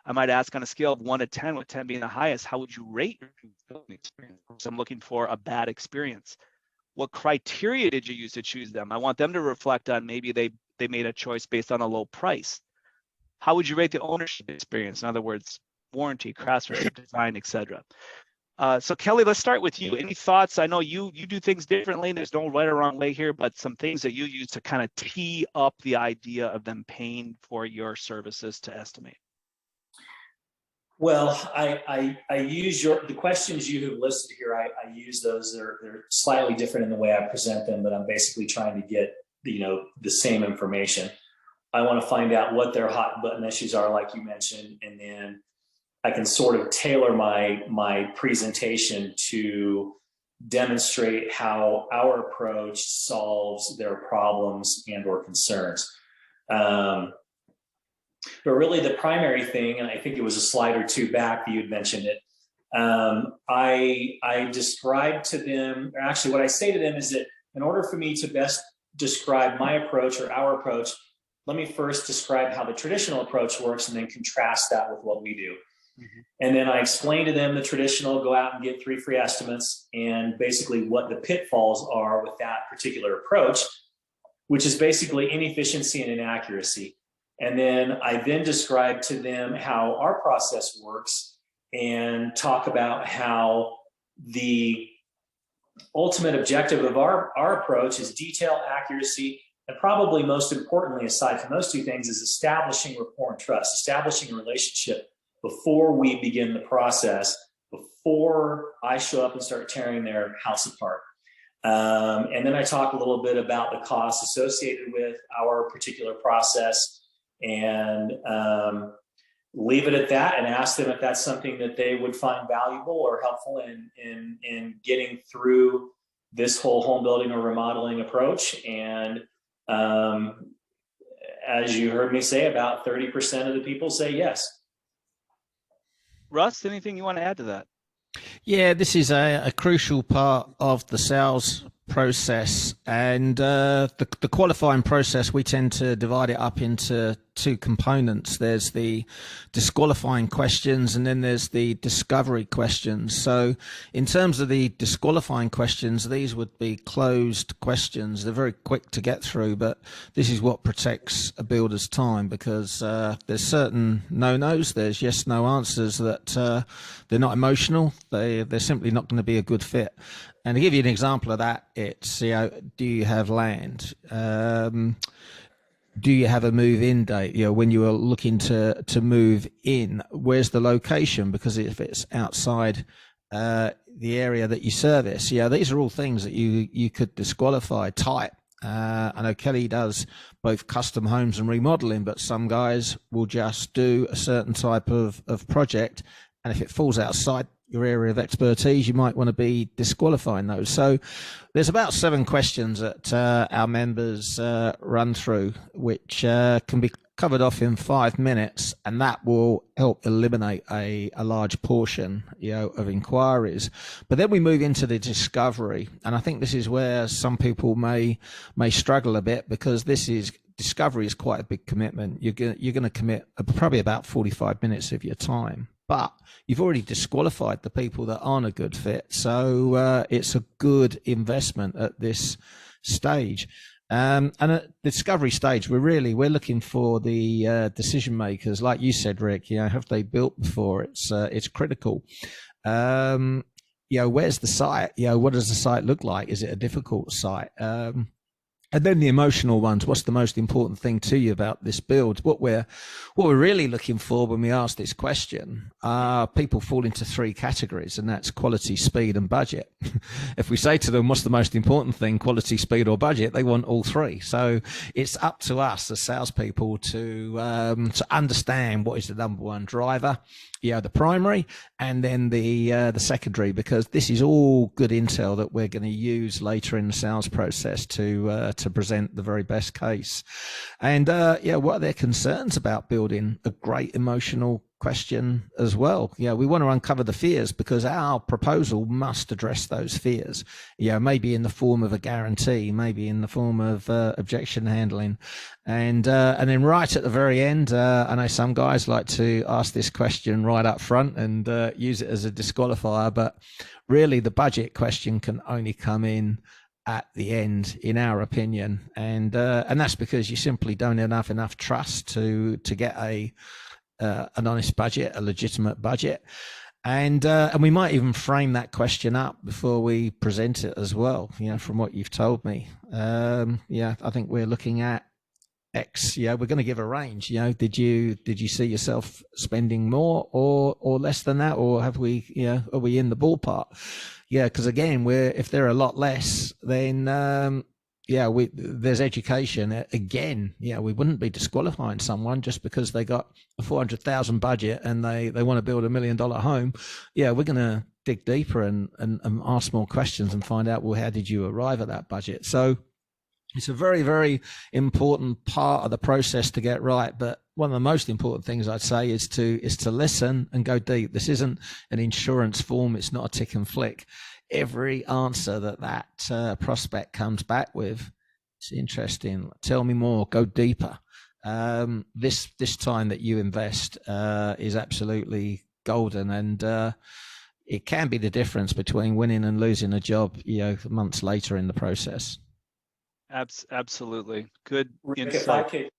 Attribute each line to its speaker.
Speaker 1: I might ask on a scale of 1 to 10, with 10 being the highest, how would you rate your building experience? So I'm looking for a bad experience. What criteria did you use to choose them? I want them to reflect on maybe they made a choice based on a low price. How would you rate the ownership experience? In other words, warranty, craftsmanship, design, etc. So Kelly, let's start with you. Any thoughts? I know you do things differently. There's no right or wrong way here, but some things that you use to kind of tee up the idea of them paying for your services to estimate.
Speaker 2: Well, I use the questions you have listed here. I use those. They're slightly different in the way I present them, but I'm basically trying to get the same information. I want to find out what their hot button issues are, like you mentioned, and then I can sort of tailor my presentation to demonstrate how our approach solves their problems and or concerns. But really the primary thing, and I think it was a slide or two back that you'd mentioned it, I described to them, or actually what I say to them is that in order for me to best describe my approach or our approach, let me first describe how the traditional approach works and then contrast that with what we do. Mm-hmm. And then I explain to them the traditional, go out and get 3 free estimates, and basically what the pitfalls are with that particular approach, which is basically inefficiency and inaccuracy. And then I describe to them how our process works and talk about how the ultimate objective of our approach is detail, accuracy, and probably most importantly, aside from those two things, is establishing rapport and trust, establishing a relationship before we begin the process, before I show up and start tearing their house apart. And then I talk a little bit about the costs associated with our particular process, and leave it at that, and ask them if that's something that they would find valuable or helpful in getting through this whole home building or remodeling approach. And as you heard me say, about 30% of the people say yes.
Speaker 1: Russ, anything you want to add to that?
Speaker 3: Yeah, this is a crucial part of the sales process, and the qualifying process, we tend to divide it up into 2 components. There's the disqualifying questions, and then there's the discovery questions. So in terms of the disqualifying questions, these would be closed questions. They're very quick to get through, but this is what protects a builder's time, because there's certain no-nos, there's yes-no answers that they're not emotional. They're simply not going to be a good fit. And to give you an example of that, it's, do you have land? Do you have a move-in date? When you are looking to move in, where's the location? Because if it's outside the area that you service, these are all things that you could disqualify. Type. I know Kelly does both custom homes and remodeling, but some guys will just do a certain type of project, and if it falls outside your area of expertise, you might want to be disqualifying those. So there's about 7 questions that our members run through, which can be covered off in 5 minutes, and that will help eliminate a large portion of inquiries. But then we move into the discovery, and I think this is where some people may struggle a bit, because discovery is quite a big commitment. You're going to commit probably about 45 minutes of your time, but you've already disqualified the people that aren't a good fit. So it's a good investment at this stage. And at the discovery stage, we're looking for the decision makers, like you said, Rick. Have they built before? It's critical. Where's the site? What does the site look like? Is it a difficult site? And then the emotional ones. What's the most important thing to you about this build? What we're really looking for when we ask this question, people fall into 3 categories, and that's quality, speed, and budget. If we say to them, what's the most important thing, quality, speed, or budget, they want all 3. So it's up to us as salespeople to understand what is the number one driver, the primary, and then the secondary, because this is all good intel that we're going to use later in the sales process to to present the very best case. And yeah, what are their concerns about building? A great emotional question as well. Yeah, we want to uncover the fears because our proposal must address those fears. Yeah, maybe in the form of a guarantee, maybe in the form of objection handling, and then right at the very end, I know some guys like to ask this question right up front and use it as a disqualifier, but really the budget question can only come in at the end, in our opinion, and that's because you simply don't have enough trust to get an honest budget, a legitimate budget, and we might even frame that question up before we present it as well. You know, from what you've told me, yeah, I think we're looking at X. Yeah, we're going to give a range. You know, did you see yourself spending more or less than that, or have we? You know, are we in the ballpark? Yeah, because again, if they're a lot less, then yeah, there's education again. Yeah, we wouldn't be disqualifying someone just because they got a 400,000 budget and they want to build $1 million home. Yeah, we're going to dig deeper and ask more questions and find out, well, how did you arrive at that budget? So it's a very, very important part of the process to get right. But one of the most important things I'd say is to listen and go deep. This isn't an insurance form. It's not a tick and flick. Every answer that prospect comes back with, it's interesting. Tell me more. Go deeper. This time that you invest is absolutely golden, and it can be the difference between winning and losing a job, you know, months later in the process.
Speaker 1: Absolutely. Good
Speaker 2: Rick,
Speaker 1: insight.